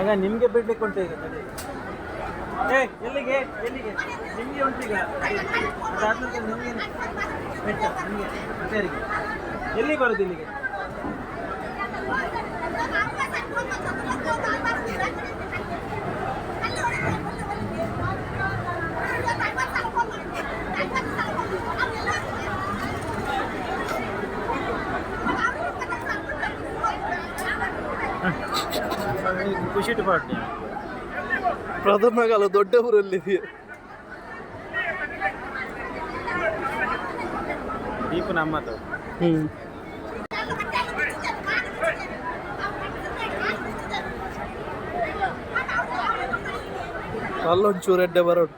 ಆಗ ನಿಮಗೆ ಬಿಡ್ಲಿಕ್ಕೆ ಉಂಟು ಈಗ ಏ ಎಲ್ಲಿಗೆ ಎಲ್ಲಿಗೆ ನಿಮಗೆ ಉಂಟೀಗ ಅದಾದ್ಮೇಲೆ ನಿಮಗೆ ಬೆಟ್ಟ ನಿಮಗೆ ರಿಪೇರಿಗೆ ಎಲ್ಲಿ ಬರೋದು ಇಲ್ಲಿಗೆ ಖುಷಿ ಪಾಟ್ನಿ ಪ್ರಧಾನಗಲ್ಲ ದೊಡ್ಡ ಊರಲ್ಲಿ ದೀಪ ನಮ್ಮದು ಅಲ್ಲೊಂಚೂರು ಎಡ್ಡೆ ಬರೋದು